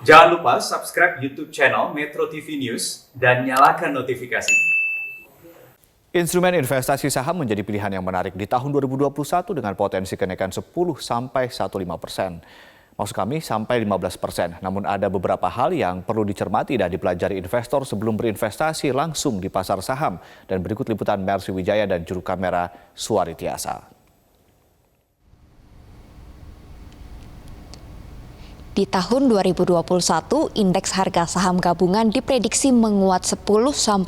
Jangan lupa subscribe YouTube channel Metro TV News dan nyalakan notifikasi. Instrumen investasi saham menjadi pilihan yang menarik di tahun 2021 dengan potensi kenaikan 10–15%. Maksud kami sampai 15%. Namun ada beberapa hal yang perlu dicermati dan dipelajari investor sebelum berinvestasi langsung di pasar saham. Dan berikut liputan Mercy Wijaya dan juru kamera Suari Tiasa. Di tahun 2021, indeks harga saham gabungan diprediksi menguat 10–15%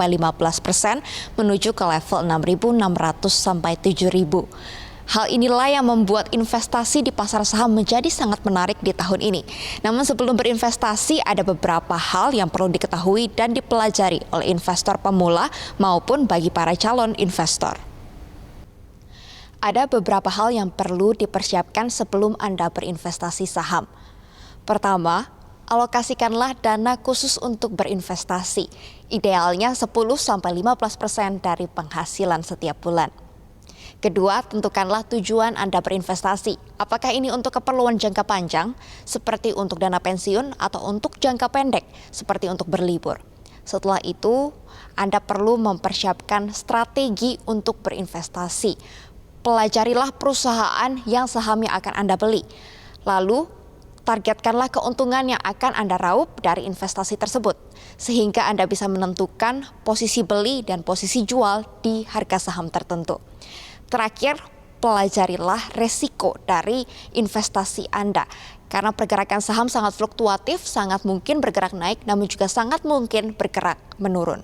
menuju ke level 6.600 sampai 7.000. Hal inilah yang membuat investasi di pasar saham menjadi sangat menarik di tahun ini. Namun sebelum berinvestasi ada beberapa hal yang perlu diketahui dan dipelajari oleh investor pemula maupun bagi para calon investor. Ada beberapa hal yang perlu dipersiapkan sebelum Anda berinvestasi saham. Pertama, alokasikanlah dana khusus untuk berinvestasi, idealnya 10–15% dari penghasilan setiap bulan. Kedua, tentukanlah tujuan Anda berinvestasi. Apakah ini untuk keperluan jangka panjang, seperti untuk dana pensiun, atau untuk jangka pendek, seperti untuk berlibur. Setelah itu, Anda perlu mempersiapkan strategi untuk berinvestasi. Pelajarilah perusahaan yang sahamnya akan Anda beli. Lalu, targetkanlah keuntungan yang akan Anda raup dari investasi tersebut, sehingga Anda bisa menentukan posisi beli dan posisi jual di harga saham tertentu. Terakhir, pelajarilah resiko dari investasi Anda, karena pergerakan saham sangat fluktuatif, sangat mungkin bergerak naik, namun juga sangat mungkin bergerak menurun.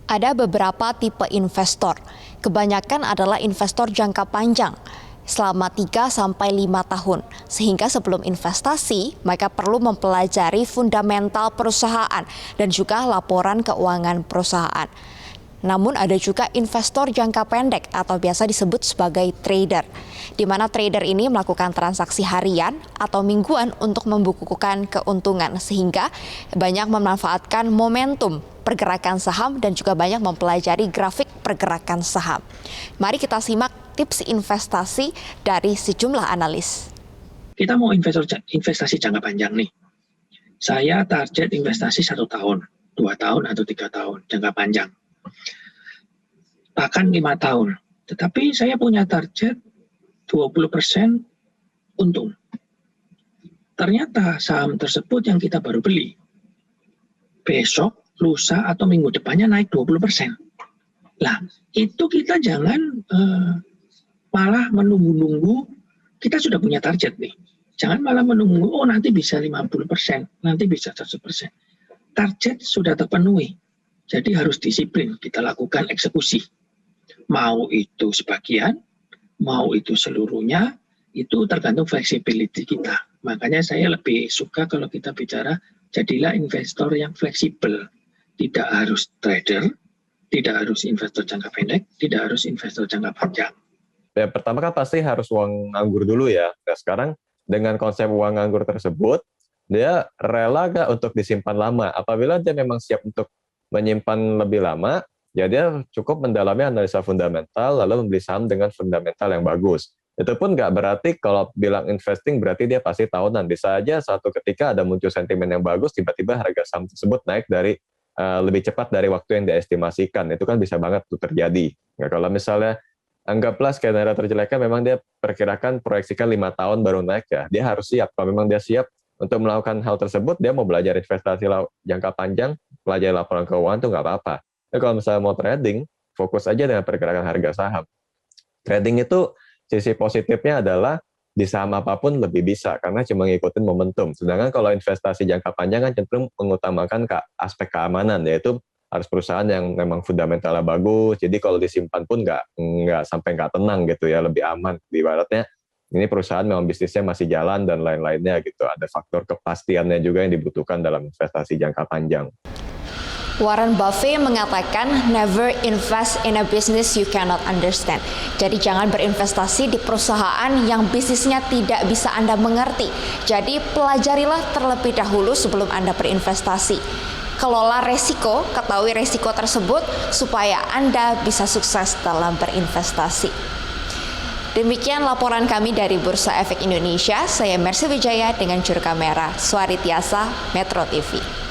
Ada beberapa tipe investor, kebanyakan adalah investor jangka panjang, selama 3–5 tahun. Sehingga sebelum investasi, mereka perlu mempelajari fundamental perusahaan dan juga laporan keuangan perusahaan. Namun ada juga investor jangka pendek atau biasa disebut sebagai trader, di mana trader ini melakukan transaksi harian atau mingguan untuk membukukan keuntungan, sehingga banyak memanfaatkan momentum pergerakan saham dan juga banyak mempelajari grafik pergerakan saham. Mari kita simak tips investasi dari sejumlah analis. Kita mau investasi jangka panjang nih. Saya target investasi 1 tahun, 2 tahun atau 3 tahun, jangka panjang. Bahkan 5 tahun. Tetapi saya punya target 20% untung. Ternyata saham tersebut yang kita baru beli, besok, lusa, atau minggu depannya naik 20%. Lah, itu kita jangan malah menunggu-nunggu, kita sudah punya target nih. Jangan malah menunggu, oh nanti bisa 50%, nanti bisa 100%. Target sudah terpenuhi, jadi harus disiplin, kita lakukan eksekusi. Mau itu sebagian, mau itu seluruhnya, itu tergantung flexibility kita. Makanya saya lebih suka kalau kita bicara, jadilah investor yang fleksibel. Tidak harus trader, tidak harus investor jangka pendek, tidak harus investor jangka panjang. Ya, pertama kan pasti harus uang nganggur dulu ya. Nah, sekarang dengan konsep uang nganggur tersebut, dia rela nggak untuk disimpan lama? Apabila dia memang siap untuk menyimpan lebih lama, ya dia cukup mendalami analisa fundamental, lalu membeli saham dengan fundamental yang bagus. Itu pun nggak berarti kalau bilang investing berarti dia pasti tahunan. Bisa aja suatu ketika ada muncul sentimen yang bagus, tiba-tiba harga saham tersebut naik dari lebih cepat dari waktu yang diestimasikan. Itu kan bisa banget tuh terjadi. Nah, kalau misalnya anggaplah skenario terjeleknya memang dia perkirakan proyeksikan 5 tahun baru naik, ya dia harus siap. Kalau memang dia siap untuk melakukan hal tersebut, dia mau belajar investasi jangka panjang, pelajari laporan keuangan itu nggak apa-apa. Tapi kalau misalnya mau trading, fokus aja dengan pergerakan harga saham. Trading itu sisi positifnya adalah di saham apapun lebih bisa karena cuma ngikutin momentum. Sedangkan kalau investasi jangka panjang kan cenderung mengutamakan aspek keamanan, yaitu harus perusahaan yang memang fundamentalnya bagus. Jadi kalau disimpan pun nggak sampai nggak tenang gitu ya, lebih aman. Ibaratnya ini perusahaan memang bisnisnya masih jalan dan lain-lainnya gitu. Ada faktor kepastiannya juga yang dibutuhkan dalam investasi jangka panjang. Warren Buffett mengatakan, never invest in a business you cannot understand. Jadi jangan berinvestasi di perusahaan yang bisnisnya tidak bisa Anda mengerti. Jadi pelajarilah terlebih dahulu sebelum Anda berinvestasi. Kelola resiko, ketahui resiko tersebut supaya Anda bisa sukses dalam berinvestasi. Demikian laporan kami dari Bursa Efek Indonesia. Saya Mercy Wijaya dengan juru kamera Suari Tiasa, Metro TV.